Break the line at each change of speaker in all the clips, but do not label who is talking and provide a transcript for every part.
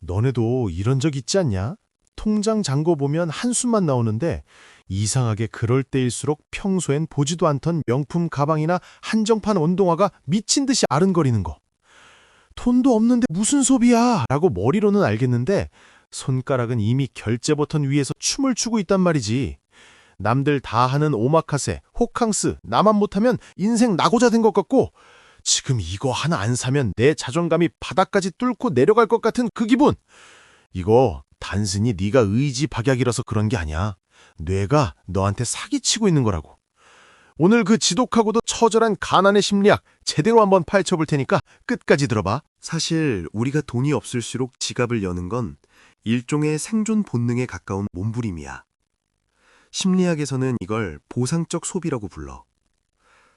너네도 이런 적 있지 않냐? 통장 잔고 보면 한숨만 나오는데 이상하게 그럴 때일수록 평소엔 보지도 않던 명품 가방이나 한정판 운동화가 미친 듯이 아른거리는 거. 돈도 없는데 무슨 소비야? 라고 머리로는 알겠는데 손가락은 이미 결제 버튼 위에서 춤을 추고 있단 말이지. 남들 다 하는 오마카세, 호캉스, 나만 못하면 인생 나고자 된 것 같고 지금 이거 하나 안 사면 내 자존감이 바닥까지 뚫고 내려갈 것 같은 그 기분. 이거 단순히 네가 의지 박약이라서 그런 게 아니야. 뇌가 너한테 사기치고 있는 거라고. 오늘 그 지독하고도 처절한 가난의 심리학 제대로 한번 파헤쳐 볼 테니까 끝까지 들어봐.
사실 우리가 돈이 없을수록 지갑을 여는 건 일종의 생존 본능에 가까운 몸부림이야. 심리학에서는 이걸 보상적 소비라고 불러.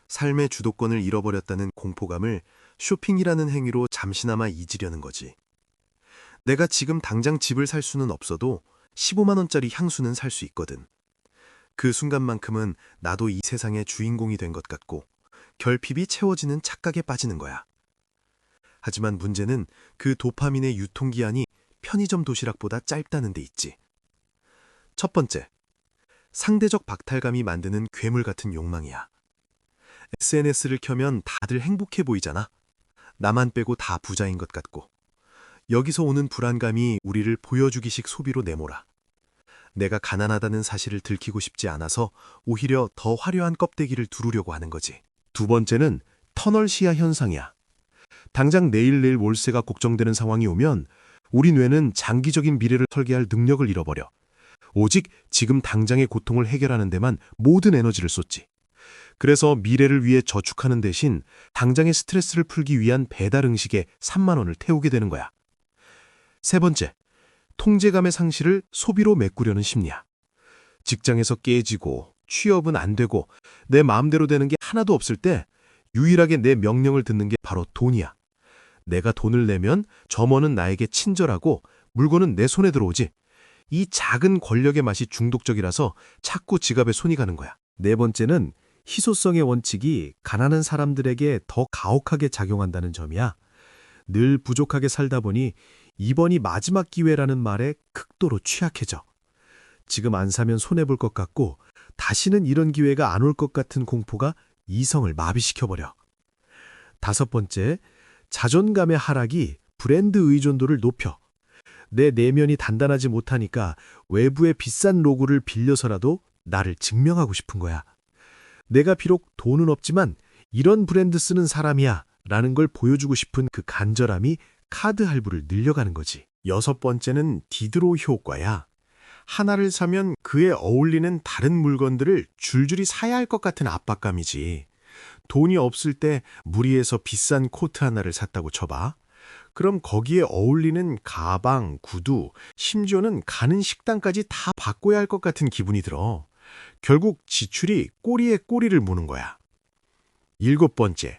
삶의 주도권을 잃어버렸다는 공포감을 쇼핑이라는 행위로 잠시나마 잊으려는 거지. 내가 지금 당장 집을 살 수는 없어도 15만 원짜리 향수는 살 수 있거든. 그 순간만큼은 나도 이 세상의 주인공이 된 것 같고 결핍이 채워지는 착각에 빠지는 거야. 하지만 문제는 그 도파민의 유통기한이 편의점 도시락보다 짧다는 데 있지. 첫 번째, 상대적 박탈감이 만드는 괴물 같은 욕망이야. SNS를 켜면 다들 행복해 보이잖아. 나만 빼고 다 부자인 것 같고. 여기서 오는 불안감이 우리를 보여주기식 소비로 내몰아. 내가 가난하다는 사실을 들키고 싶지 않아서 오히려 더 화려한 껍데기를 두르려고 하는 거지. 두 번째는 터널 시야 현상이야. 당장 내일 월세가 걱정되는 상황이 오면 우리 뇌는 장기적인 미래를 설계할 능력을 잃어버려. 오직 지금 당장의 고통을 해결하는 데만 모든 에너지를 쏟지. 그래서 미래를 위해 저축하는 대신 당장의 스트레스를 풀기 위한 배달 음식에 3만 원을 태우게 되는 거야. 세 번째, 통제감의 상실을 소비로 메꾸려는 심리야. 직장에서 깨지고 취업은 안 되고 내 마음대로 되는 게 하나도 없을 때 유일하게 내 명령을 듣는 게 바로 돈이야. 내가 돈을 내면 점원은 나에게 친절하고 물건은 내 손에 들어오지. 이 작은 권력의 맛이 중독적이라서 자꾸 지갑에 손이 가는 거야. 네 번째는 희소성의 원칙이 가난한 사람들에게 더 가혹하게 작용한다는 점이야. 늘 부족하게 살다 보니 이번이 마지막 기회라는 말에 극도로 취약해져. 지금 안 사면 손해볼 것 같고 다시는 이런 기회가 안 올 것 같은 공포가 이성을 마비시켜버려. 다섯 번째, 자존감의 하락이 브랜드 의존도를 높여. 내 내면이 단단하지 못하니까 외부의 비싼 로고를 빌려서라도 나를 증명하고 싶은 거야. 내가 비록 돈은 없지만 이런 브랜드 쓰는 사람이야 라는 걸 보여주고 싶은 그 간절함이 카드 할부를 늘려가는 거지. 여섯 번째는 디드로 효과야. 하나를 사면 그에 어울리는 다른 물건들을 줄줄이 사야 할 것 같은 압박감이지. 돈이 없을 때 무리해서 비싼 코트 하나를 샀다고 쳐봐. 그럼 거기에 어울리는 가방, 구두, 심지어는 가는 식당까지 다 바꿔야 할 것 같은 기분이 들어. 결국 지출이 꼬리에 꼬리를 무는 거야. 일곱 번째,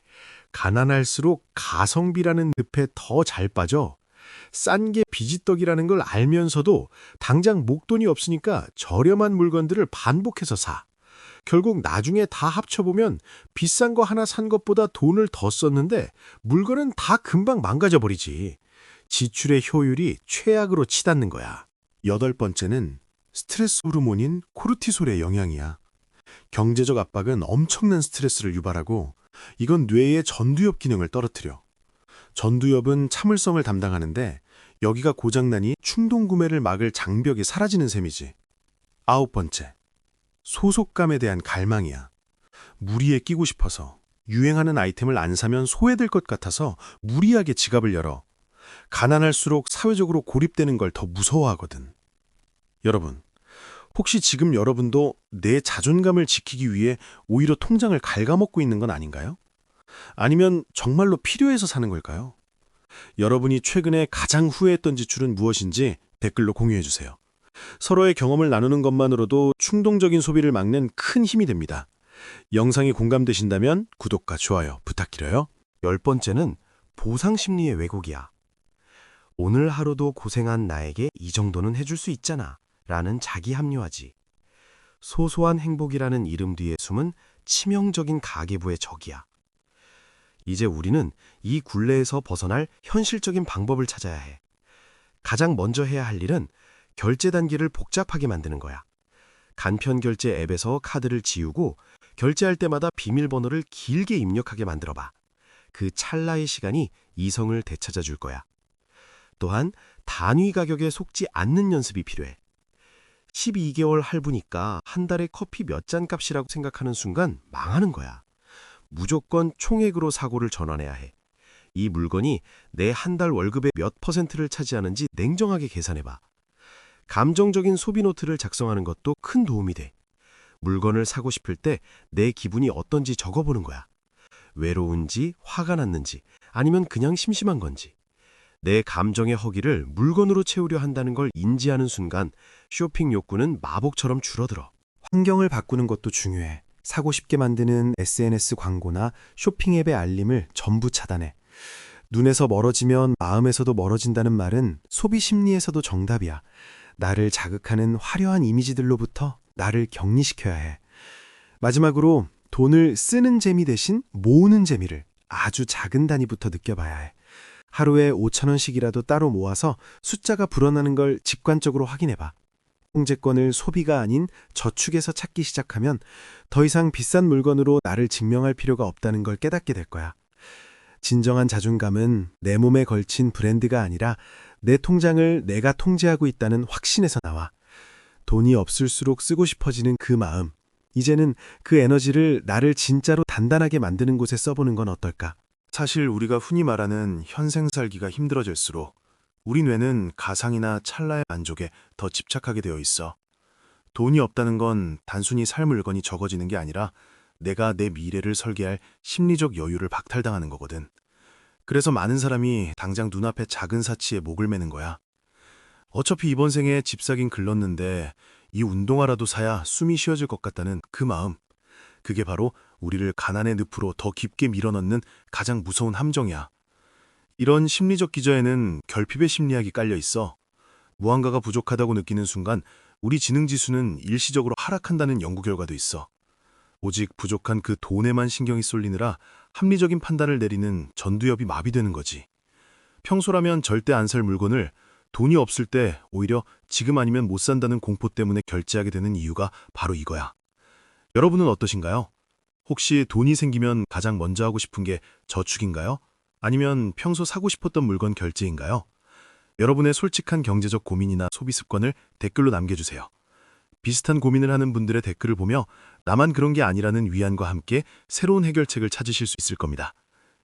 가난할수록 가성비라는 늪에 더 잘 빠져. 싼 게 비지떡이라는 걸 알면서도 당장 목돈이 없으니까 저렴한 물건들을 반복해서 사. 결국 나중에 다 합쳐보면 비싼 거 하나 산 것보다 돈을 더 썼는데 물건은 다 금방 망가져버리지. 지출의 효율이 최악으로 치닫는 거야. 여덟 번째는 스트레스 호르몬인 코르티솔의 영향이야. 경제적 압박은 엄청난 스트레스를 유발하고 이건 뇌의 전두엽 기능을 떨어뜨려. 전두엽은 참을성을 담당하는데 여기가 고장나니 충동 구매를 막을 장벽이 사라지는 셈이지. 아홉 번째, 소속감에 대한 갈망이야. 무리에 끼고 싶어서 유행하는 아이템을 안 사면 소외될 것 같아서 무리하게 지갑을 열어. 가난할수록 사회적으로 고립되는 걸 더 무서워하거든. 여러분, 혹시 지금 여러분도 내 자존감을 지키기 위해 오히려 통장을 갉아먹고 있는 건 아닌가요? 아니면 정말로 필요해서 사는 걸까요? 여러분이 최근에 가장 후회했던 지출은 무엇인지 댓글로 공유해주세요. 서로의 경험을 나누는 것만으로도 충동적인 소비를 막는 큰 힘이 됩니다. 영상이 공감되신다면 구독과 좋아요 부탁드려요. 열 번째는 보상 심리의 왜곡이야. 오늘 하루도 고생한 나에게 이 정도는 해줄 수 있잖아 라는 자기 합리화지. 소소한 행복이라는 이름 뒤에 숨은 치명적인 가계부의 적이야. 이제 우리는 이 굴레에서 벗어날 현실적인 방법을 찾아야 해. 가장 먼저 해야 할 일은 결제 단계를 복잡하게 만드는 거야. 간편 결제 앱에서 카드를 지우고 결제할 때마다 비밀번호를 길게 입력하게 만들어봐. 그 찰나의 시간이 이성을 되찾아 줄 거야. 또한 단위 가격에 속지 않는 연습이 필요해. 12개월 할부니까 한 달에 커피 몇 잔 값이라고 생각하는 순간 망하는 거야. 무조건 총액으로 사고를 전환해야 해. 이 물건이 내 한 달 월급의 몇 %를 차지하는지 냉정하게 계산해봐. 감정적인 소비 노트를 작성하는 것도 큰 도움이 돼. 물건을 사고 싶을 때 내 기분이 어떤지 적어보는 거야. 외로운지, 화가 났는지, 아니면 그냥 심심한 건지. 내 감정의 허기를 물건으로 채우려 한다는 걸 인지하는 순간 쇼핑 욕구는 마법처럼 줄어들어.
환경을 바꾸는 것도 중요해. 사고 싶게 만드는 SNS 광고나 쇼핑 앱의 알림을 전부 차단해. 눈에서 멀어지면 마음에서도 멀어진다는 말은 소비 심리에서도 정답이야. 나를 자극하는 화려한 이미지들로부터 나를 격리시켜야 해. 마지막으로 돈을 쓰는 재미 대신 모으는 재미를 아주 작은 단위부터 느껴봐야 해. 하루에 5,000원씩이라도 따로 모아서 숫자가 불어나는 걸 직관적으로 확인해봐. 통제권을 소비가 아닌 저축에서 찾기 시작하면 더 이상 비싼 물건으로 나를 증명할 필요가 없다는 걸 깨닫게 될 거야. 진정한 자존감은 내 몸에 걸친 브랜드가 아니라 내 통장을 내가 통제하고 있다는 확신에서 나와. 돈이 없을수록 쓰고 싶어지는 그 마음. 이제는 그 에너지를 나를 진짜로 단단하게 만드는 곳에 써보는 건 어떨까?
사실 우리가 흔히 말하는 현생 살기가 힘들어질수록 우리 뇌는 가상이나 찰나의 만족에 더 집착하게 되어 있어. 돈이 없다는 건 단순히 살 물건이 적어지는 게 아니라 내가 내 미래를 설계할 심리적 여유를 박탈당하는 거거든. 그래서 많은 사람이 당장 눈앞의 작은 사치에 목을 매는 거야. 어차피 이번 생에 집 사긴 글렀는데 이 운동화라도 사야 숨이 쉬어질 것 같다는 그 마음. 그게 바로 우리를 가난의 늪으로 더 깊게 밀어넣는 가장 무서운 함정이야. 이런 심리적 기저에는 결핍의 심리학이 깔려 있어. 무언가가 부족하다고 느끼는 순간 우리 지능지수는 일시적으로 하락한다는 연구 결과도 있어. 오직 부족한 그 돈에만 신경이 쏠리느라 합리적인 판단을 내리는 전두엽이 마비되는 거지. 평소라면 절대 안 살 물건을 돈이 없을 때 오히려 지금 아니면 못 산다는 공포 때문에 결제하게 되는 이유가 바로 이거야. 여러분은 어떠신가요? 혹시 돈이 생기면 가장 먼저 하고 싶은 게 저축인가요? 아니면 평소 사고 싶었던 물건 결제인가요? 여러분의 솔직한 경제적 고민이나 소비 습관을 댓글로 남겨주세요. 비슷한 고민을 하는 분들의 댓글을 보며 나만 그런 게 아니라는 위안과 함께 새로운 해결책을 찾으실 수 있을 겁니다.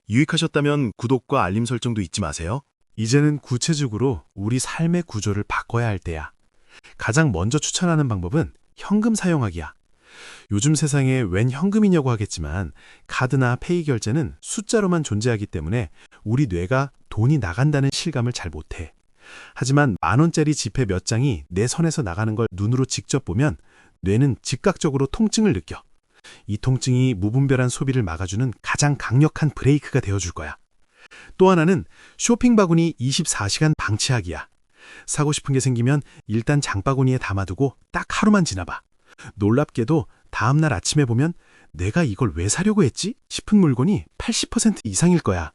유익하셨다면 구독과 알림 설정도 잊지 마세요.
이제는 구체적으로 우리 삶의 구조를 바꿔야 할 때야. 가장 먼저 추천하는 방법은 현금 사용하기야. 요즘 세상에 웬 현금이냐고 하겠지만 카드나 페이 결제는 숫자로만 존재하기 때문에 우리 뇌가 돈이 나간다는 실감을 잘 못해. 하지만 10,000원짜리 지폐 몇 장이 내 손에서 나가는 걸 눈으로 직접 보면 뇌는 즉각적으로 통증을 느껴. 이 통증이 무분별한 소비를 막아주는 가장 강력한 브레이크가 되어줄 거야. 또 하나는 쇼핑 바구니 24시간 방치하기야. 사고 싶은 게 생기면 일단 장바구니에 담아두고 딱 하루만 지나봐. 놀랍게도 다음날 아침에 보면 내가 이걸 왜 사려고 했지? 싶은 물건이 80% 이상일 거야.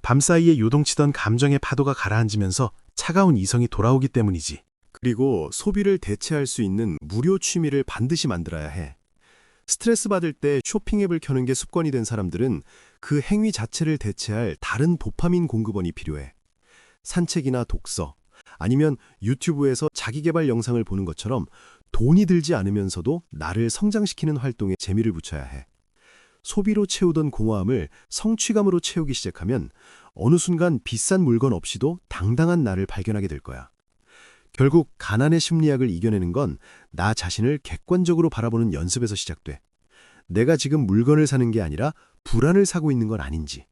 밤사이에 요동치던 감정의 파도가 가라앉으면서 차가운 이성이 돌아오기 때문이지.
그리고 소비를 대체할 수 있는 무료 취미를 반드시 만들어야 해. 스트레스 받을 때 쇼핑 앱을 켜는 게 습관이 된 사람들은 그 행위 자체를 대체할 다른 도파민 공급원이 필요해. 산책이나 독서, 아니면 유튜브에서 자기계발 영상을 보는 것처럼 돈이 들지 않으면서도 나를 성장시키는 활동에 재미를 붙여야 해. 소비로 채우던 공허함을 성취감으로 채우기 시작하면 어느 순간 비싼 물건 없이도 당당한 나를 발견하게 될 거야. 결국 가난의 심리학을 이겨내는 건 나 자신을 객관적으로 바라보는 연습에서 시작돼. 내가 지금 물건을 사는 게 아니라 불안을 사고 있는 건 아닌지,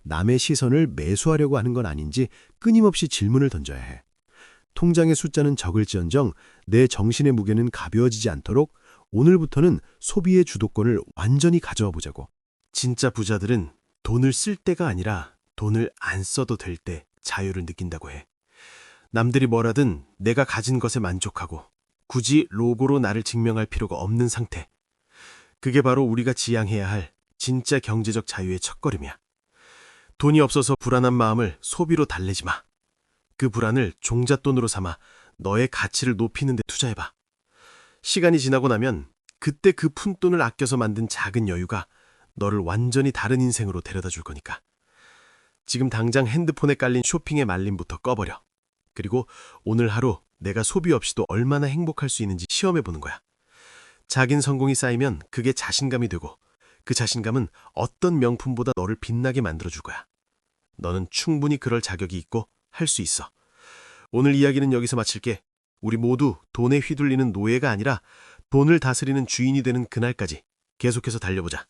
남의 시선을 매수하려고 하는 건 아닌지 끊임없이 질문을 던져야 해. 통장의 숫자는 적을지언정 내 정신의 무게는 가벼워지지 않도록 오늘부터는 소비의 주도권을 완전히 가져와 보자고. 진짜 부자들은 돈을 쓸 때가 아니라 돈을 안 써도 될 때 자유를 느낀다고 해. 남들이 뭐라든 내가 가진 것에 만족하고 굳이 로고로 나를 증명할 필요가 없는 상태. 그게 바로 우리가 지향해야 할 진짜 경제적 자유의 첫걸음이야. 돈이 없어서 불안한 마음을 소비로 달래지 마.
그 불안을 종잣돈으로 삼아 너의 가치를 높이는 데 투자해봐. 시간이 지나고 나면 그때 그 푼돈을 아껴서 만든 작은 여유가 너를 완전히 다른 인생으로 데려다 줄 거니까. 지금 당장 핸드폰에 깔린 쇼핑의 말림부터 꺼버려. 그리고 오늘 하루 내가 소비 없이도 얼마나 행복할 수 있는지 시험해보는 거야. 작은 성공이 쌓이면 그게 자신감이 되고 그 자신감은 어떤 명품보다 너를 빛나게 만들어줄 거야. 너는 충분히 그럴 자격이 있고 할 수 있어. 오늘 이야기는 여기서 마칠게. 우리 모두 돈에 휘둘리는 노예가 아니라 돈을 다스리는 주인이 되는 그날까지 계속해서 달려보자.